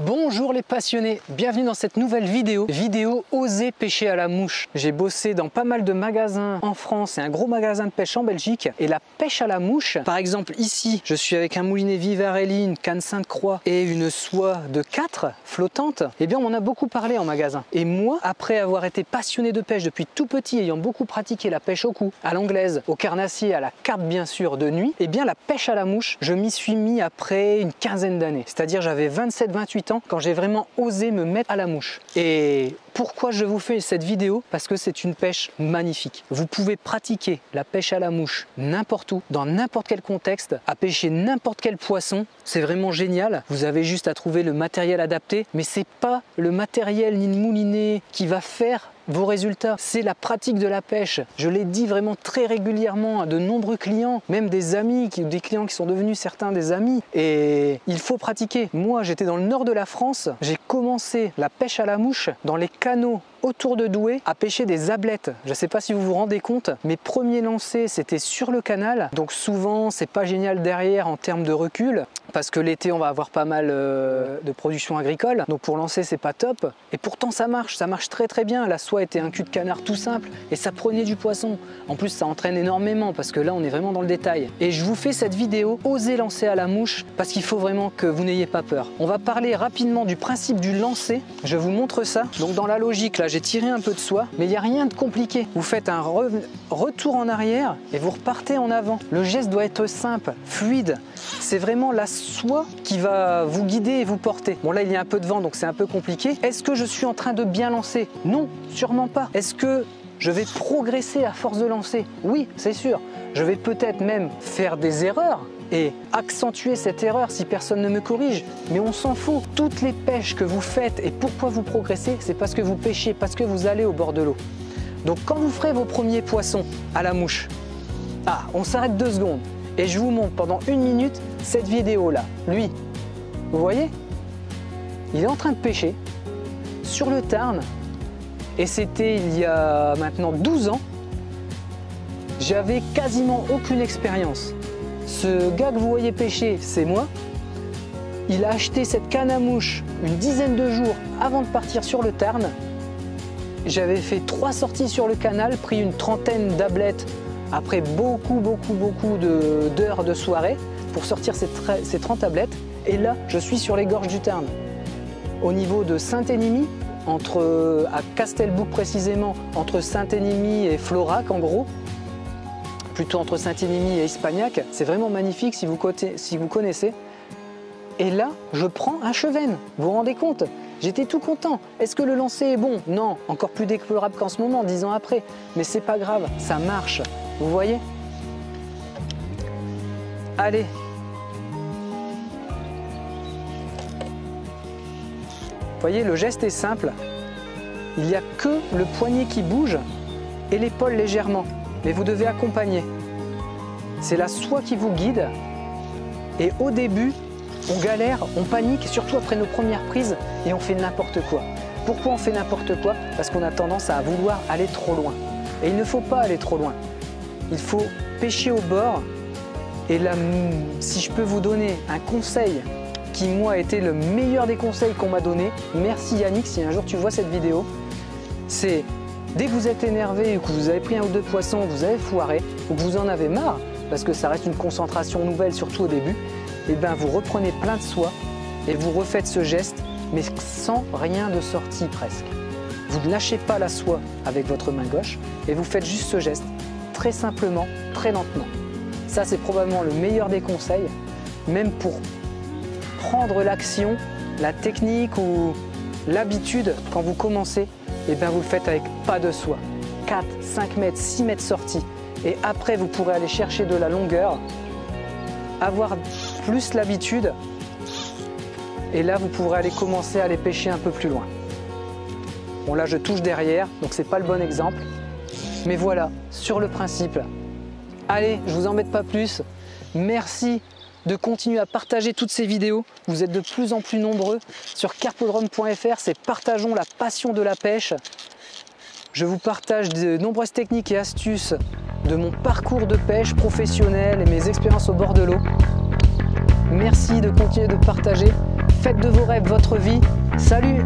Bonjour les passionnés, bienvenue dans cette nouvelle vidéo oser pêcher à la mouche. J'ai bossé dans pas mal de magasins en France et un gros magasin de pêche en Belgique, et la pêche à la mouche, par exemple ici je suis avec un moulinet Vivarelli, une canne Sainte-Croix et une soie de 4 flottante. Eh bien on m'en a beaucoup parlé en magasin, et moi après avoir été passionné de pêche depuis tout petit, ayant beaucoup pratiqué la pêche au cou, à l'anglaise, au carnassier, à la carpe bien sûr de nuit, eh bien la pêche à la mouche, je m'y suis mis après une quinzaine d'années, c'est-à-dire j'avais 27-28 ans quand j'ai vraiment osé me mettre à la mouche. Et pourquoi je vous fais cette vidéo? Parce que c'est une pêche magnifique. Vous pouvez pratiquer la pêche à la mouche n'importe où, dans n'importe quel contexte, à pêcher n'importe quel poisson. C'est vraiment génial. Vous avez juste à trouver le matériel adapté, mais c'est pas le matériel ni le moulinet qui va faire vos résultats, c'est la pratique de la pêche. Je l'ai dit vraiment très régulièrement à de nombreux clients, même des amis, des clients qui sont devenus certains des amis, et il faut pratiquer. Moi j'étais dans le nord de la France, j'ai commencé la pêche à la mouche dans les canaux autour de Douai à pêcher des ablettes. Je ne sais pas si vous vous rendez compte, mes premiers lancers c'était sur le canal, donc souvent c'est pas génial derrière en termes de recul, parce que l'été on va avoir pas mal de production agricole, donc pour lancer c'est pas top, et pourtant ça marche très très bien. La soie était un cul de canard tout simple et ça prenait du poisson. En plus ça entraîne énormément parce que là on est vraiment dans le détail. Et je vous fais cette vidéo, osez lancer à la mouche, parce qu'il faut vraiment que vous n'ayez pas peur. On va parler rapidement du principe du lancer, je vous montre ça. Donc dans la logique là j'ai tiré un peu de soie, mais il n'y a rien de compliqué. Vous faites un retour en arrière et vous repartez en avant. Le geste doit être simple, fluide. C'est vraiment la soie qui va vous guider et vous porter. Bon là il y a un peu de vent donc c'est un peu compliqué. Est-ce que je suis en train de bien lancer? Non, sûrement pas. Est-ce que je vais progresser à force de lancer? Oui, c'est sûr. Je vais peut-être même faire des erreurs et accentuer cette erreur si personne ne me corrige, mais on s'en fout. Toutes les pêches que vous faites et pourquoi vous progressez, c'est parce que vous pêchez, parce que vous allez au bord de l'eau. Donc quand vous ferez vos premiers poissons à la mouche, on s'arrête 2 secondes et je vous montre pendant 1 minute cette vidéo là. Lui, vous voyez, il est en train de pêcher sur le Tarn, et c'était il y a maintenant 12 ans. J'avais quasiment aucune expérience. Ce gars que vous voyez pêcher, c'est moi. Il a acheté cette canne à mouche une dizaine de jours avant de partir sur le Tarn. J'avais fait 3 sorties sur le canal, pris une trentaine d'ablettes après beaucoup d'heures de soirée pour sortir ces 30 ablettes. Et là, je suis sur les gorges du Tarn. Au niveau de Saint-Énimie, à Castelbouc précisément, entre Saint-Énimie et Florac en gros, plutôt entre Saint-Énimie et Ispagnac, c'est vraiment magnifique si vous connaissez. Et là, je prends un chevenne, vous vous rendez compte? J'étais tout content. Est-ce que le lancer est bon? Non, encore plus déplorable qu'en ce moment, 10 ans après. Mais c'est pas grave, ça marche, vous voyez? Allez. Vous voyez, le geste est simple. Il n'y a que le poignet qui bouge et l'épaule légèrement. Mais vous devez accompagner. C'est la soie qui vous guide. Et au début, on galère, on panique, surtout après nos premières prises, et on fait n'importe quoi. Pourquoi on fait n'importe quoi? Parce qu'on a tendance à vouloir aller trop loin. Et il ne faut pas aller trop loin. Il faut pêcher au bord. Et là, si je peux vous donner un conseil qui, moi, a été le meilleur des conseils qu'on m'a donné, merci Yannick, si un jour tu vois cette vidéo, c'est dès que vous êtes énervé ou que vous avez pris 1 ou 2 poissons, vous avez foiré, ou que vous en avez marre, parce que ça reste une concentration nouvelle, surtout au début, et bien vous reprenez plein de soie et vous refaites ce geste, mais sans rien de sorti presque. Vous ne lâchez pas la soie avec votre main gauche et vous faites juste ce geste, très simplement, très lentement. Ça c'est probablement le meilleur des conseils, même pour prendre l'action, la technique ou l'habitude quand vous commencez, et bien vous le faites avec pas de soie. 4, 5 mètres, 6 mètres sortis. Et après, vous pourrez aller chercher de la longueur, avoir plus l'habitude. Et là, vous pourrez aller commencer à aller pêcher un peu plus loin. Bon, là, je touche derrière, donc c'est pas le bon exemple. Mais voilà, sur le principe. Allez, je vous embête pas plus. Merci de continuer à partager toutes ces vidéos. Vous êtes de plus en plus nombreux sur carpodrome.fr, c'est partageons la passion de la pêche. Je vous partage de nombreuses techniques et astuces de mon parcours de pêche professionnel et mes expériences au bord de l'eau. Merci de continuer de partager. faites de vos rêves votre vie. Salut!